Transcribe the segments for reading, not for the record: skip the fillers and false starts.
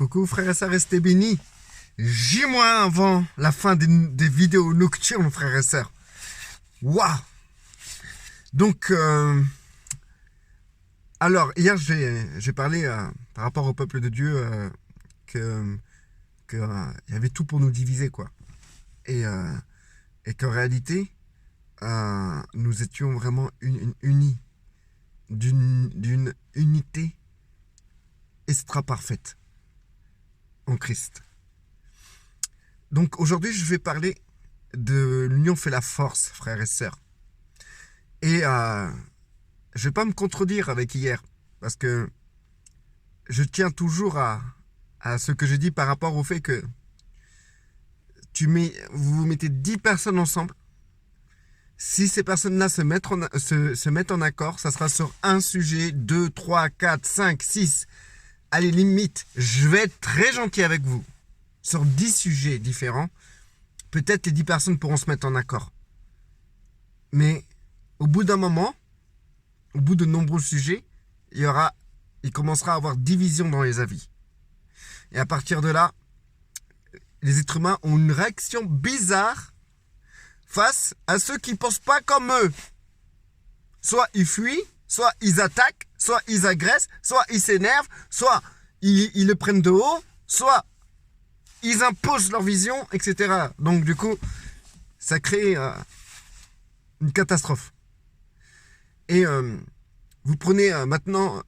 Coucou frères et sœurs, restez bénis. J- avant la fin des vidéos nocturnes, frères et sœurs. Waouh. Donc, alors, hier, j'ai parlé par rapport au peuple de Dieu que y avait tout pour nous diviser, quoi. Et qu'en réalité, nous étions vraiment unis d'une unité extra parfaite en Christ. Donc aujourd'hui, je vais parler de l'union fait la force, frères et sœurs. Et je vais pas me contredire avec hier, parce que je tiens toujours à ce que je dis par rapport au fait que vous mettez 10 personnes ensemble. Si ces personnes-là se mettent en accord, ça sera sur un sujet, 2, 3, 4, 5, 6. Allez, limite, je vais être très gentil avec vous. Sur 10 sujets différents, peut-être les 10 personnes pourront se mettre en accord. Mais au bout d'un moment, au bout de nombreux sujets, il commencera à avoir division dans les avis. Et à partir de là, les êtres humains ont une réaction bizarre face à ceux qui ne pensent pas comme eux. Soit ils fuient, soit ils attaquent, soit ils agressent, soit ils s'énervent, soit ils le prennent de haut, soit ils imposent leur vision, etc. Donc du coup, ça crée une catastrophe. Et vous prenez maintenant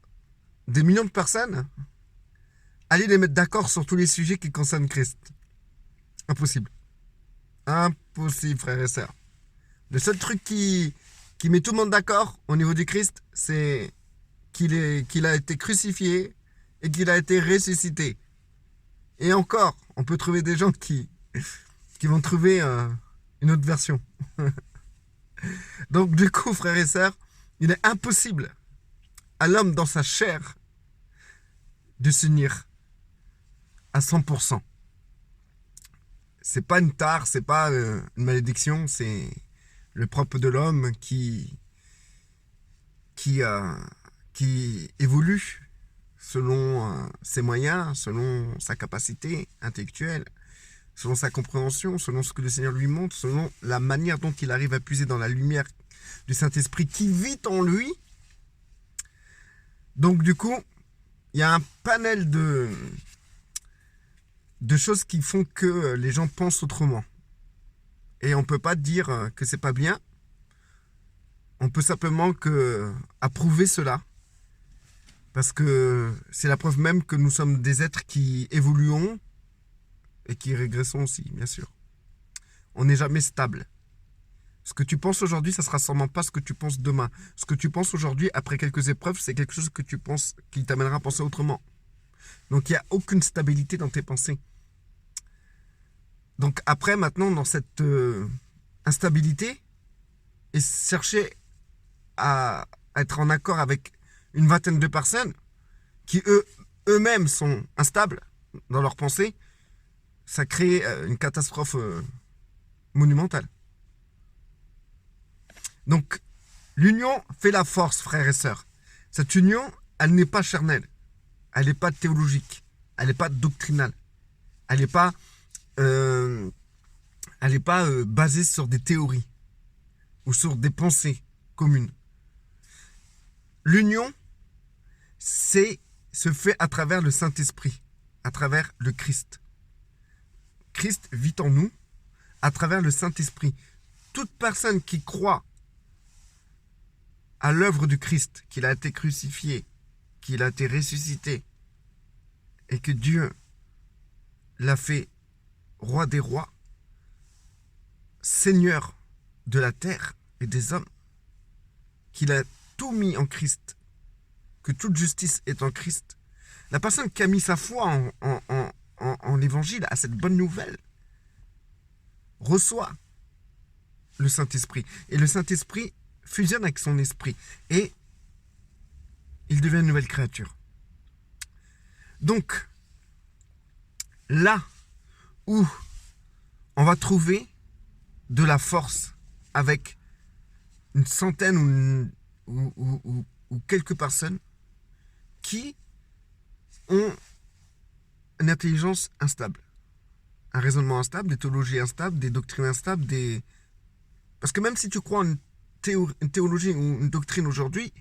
des millions de personnes, allez les mettre d'accord sur tous les sujets qui concernent Christ. Impossible. Impossible, frères et sœurs. Le seul truc qui met tout le monde d'accord au niveau du Christ, c'est qu'il a été crucifié et qu'il a été ressuscité. Et encore, on peut trouver des gens qui vont trouver une autre version. Donc du coup, frères et sœurs, il est impossible à l'homme dans sa chair de s'unir à 100%. C'est pas une tare, c'est pas une malédiction, c'est le propre de l'homme qui évolue selon ses moyens, selon sa capacité intellectuelle, selon sa compréhension, selon ce que le Seigneur lui montre, selon la manière dont il arrive à puiser dans la lumière du Saint-Esprit qui vit en lui. Donc du coup, il y a un panel de choses qui font que les gens pensent autrement. Et on ne peut pas dire que c'est pas bien. On peut simplement approuver cela. Parce que c'est la preuve même que nous sommes des êtres qui évoluons et qui régressons aussi, bien sûr. On n'est jamais stable. Ce que tu penses aujourd'hui, ça ne sera sûrement pas ce que tu penses demain. Ce que tu penses aujourd'hui, après quelques épreuves, c'est quelque chose que tu penses qui t'amènera à penser autrement. Donc il n'y a aucune stabilité dans tes pensées. Donc après, maintenant, dans cette instabilité, et chercher à être en accord avec une vingtaine de personnes qui eux-mêmes sont instables dans leurs pensées, ça crée une catastrophe monumentale. Donc, l'union fait la force, frères et sœurs. Cette union, elle n'est pas charnelle, elle n'est pas théologique, elle n'est pas doctrinale, elle n'est pas basée sur des théories ou sur des pensées communes. L'union, se fait à travers le Saint-Esprit, à travers le Christ. Christ vit en nous à travers le Saint-Esprit. Toute personne qui croit à l'œuvre du Christ, qu'il a été crucifié, qu'il a été ressuscité, et que Dieu l'a fait roi des rois, Seigneur de la terre et des hommes, qu'il a tout mis en Christ, que toute justice est en Christ. La personne qui a mis sa foi en l'évangile, à cette bonne nouvelle, reçoit le Saint-Esprit. Et le Saint-Esprit fusionne avec son esprit. Et il devient une nouvelle créature. Donc, là où on va trouver de la force avec une centaine ou quelques personnes qui ont un intelligence instable, un raisonnement instable, des théologies instables, des doctrines instables, Parce que même si tu crois en une théologie ou une doctrine aujourd'hui,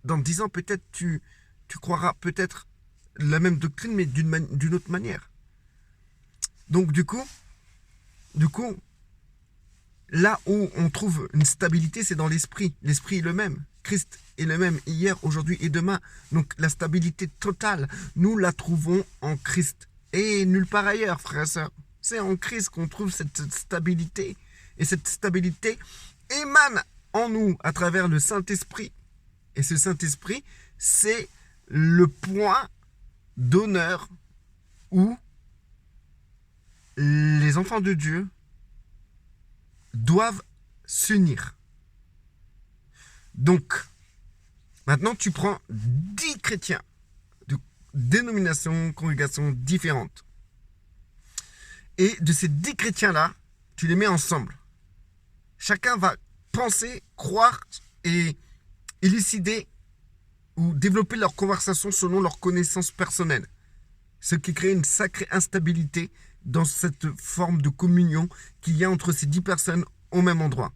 dans 10 ans, peut-être tu croiras peut-être la même doctrine, mais d'une autre manière. Donc du coup, là où on trouve une stabilité, c'est dans l'esprit. L'esprit est le même. Christ est le même hier, aujourd'hui et demain. Donc la stabilité totale, nous la trouvons en Christ. Et nulle part ailleurs, frères et sœurs. C'est en Christ qu'on trouve cette stabilité. Et cette stabilité émane en nous à travers le Saint-Esprit. Et ce Saint-Esprit, c'est le point d'honneur où les enfants de Dieu doivent s'unir. Donc, maintenant tu prends 10 chrétiens de dénominations, congrégations différentes. Et de ces 10 chrétiens-là, tu les mets ensemble. Chacun va penser, croire et élucider ou développer leur conversation selon leurs connaissances personnelles. Ce qui crée une sacrée instabilité dans cette forme de communion qu'il y a entre ces 10 personnes au même endroit.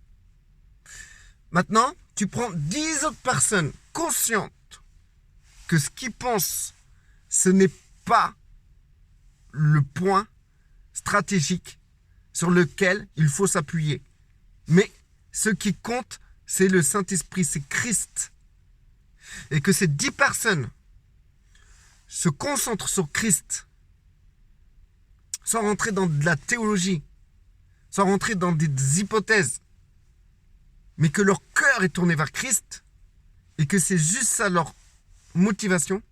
Maintenant, tu prends 10 autres personnes conscientes que ce qu'ils pensent, ce n'est pas le point stratégique sur lequel il faut s'appuyer. Mais ce qui compte, c'est le Saint-Esprit, c'est Christ. Et que ces 10 personnes se concentrent sur Christ, sans rentrer dans de la théologie, sans rentrer dans des hypothèses, mais que leur cœur est tourné vers Christ, et que c'est juste ça leur motivation,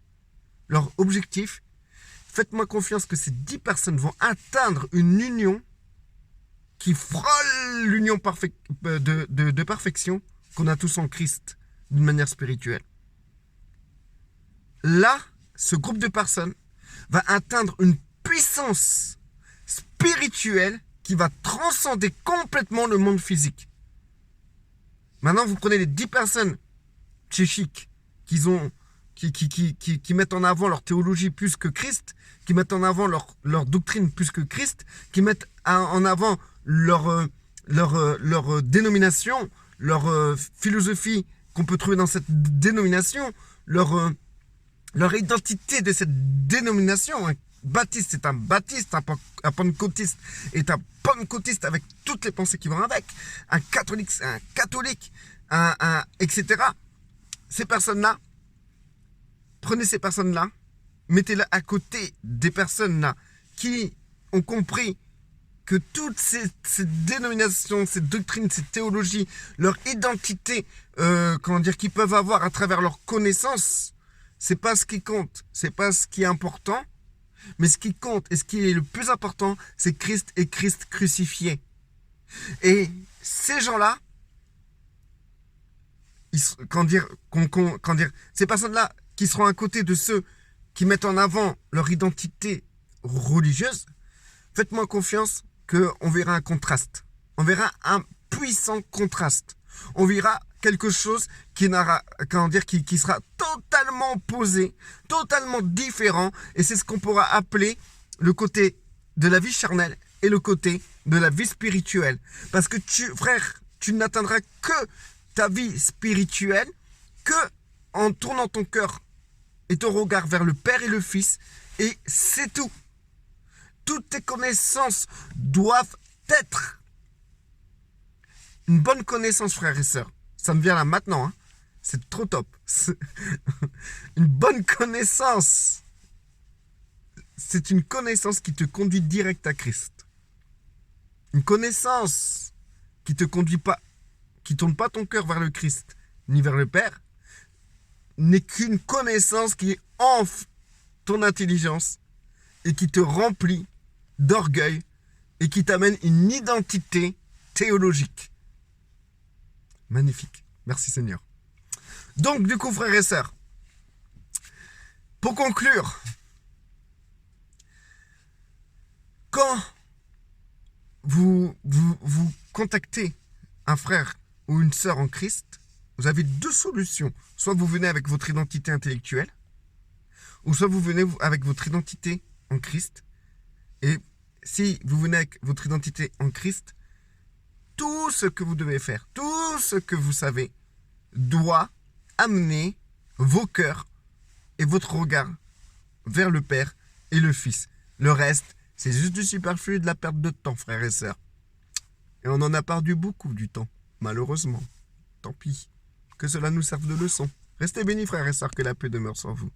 leur objectif. Faites-moi confiance que ces 10 personnes vont atteindre une union qui frôle l'union de perfection qu'on a tous en Christ, d'une manière spirituelle. Là, ce groupe de personnes va atteindre une puissance spirituelle qui va transcender complètement le monde physique. Maintenant, vous prenez les 10 personnes tchéchiques qui mettent en avant leur théologie plus que Christ, qui mettent en avant leur doctrine plus que Christ, qui mettent en avant leur dénomination, leur philosophie qu'on peut trouver dans cette dénomination, leur identité de cette dénomination. Un baptiste est un baptiste, un pentecôtiste est un pentecôtiste avec toutes les pensées qui vont avec, un catholique c'est un catholique, etc. Ces personnes-là, prenez ces personnes-là, mettez-les à côté des personnes-là qui ont compris que toutes ces dénominations, ces doctrines, ces théologies, leur identité, qu'ils peuvent avoir à travers leur connaissance, c'est pas ce qui compte, c'est pas ce qui est important, mais ce qui compte et ce qui est le plus important, c'est Christ et Christ crucifié. Et ces gens-là, ces personnes-là qui seront à côté de ceux qui mettent en avant leur identité religieuse, faites-moi confiance qu'on verra un contraste. On verra un puissant contraste. On verra quelque chose qui sera totalement opposé, totalement différent. Et c'est ce qu'on pourra appeler le côté de la vie charnelle et le côté de la vie spirituelle. Parce que frère, tu n'atteindras que ta vie spirituelle que en tournant ton cœur et ton regard vers le Père et le Fils. Et c'est tout. Toutes tes connaissances doivent être une bonne connaissance, frères et sœurs. Ça me vient là maintenant. C'est trop top. Une bonne connaissance. C'est une connaissance qui te conduit direct à Christ. Une connaissance qui te conduit pas, qui tourne pas ton cœur vers le Christ ni vers le Père, n'est qu'une connaissance qui enfle ton intelligence et qui te remplit d'orgueil et qui t'amène une identité théologique. Magnifique. Merci Seigneur. Donc du coup, frères et sœurs, pour conclure, quand vous contactez un frère ou une sœur en Christ, vous avez 2 solutions. Soit vous venez avec votre identité intellectuelle, ou soit vous venez avec votre identité en Christ. Et si vous venez avec votre identité en Christ, tout ce que vous devez faire, tout ce que vous savez, doit amener vos cœurs et votre regard vers le Père et le Fils. Le reste, c'est juste du superflu et de la perte de temps, frères et sœurs. Et on en a perdu beaucoup du temps, malheureusement. Tant pis. Que cela nous serve de leçon. Restez bénis, frères et sœurs, que la paix demeure sur vous.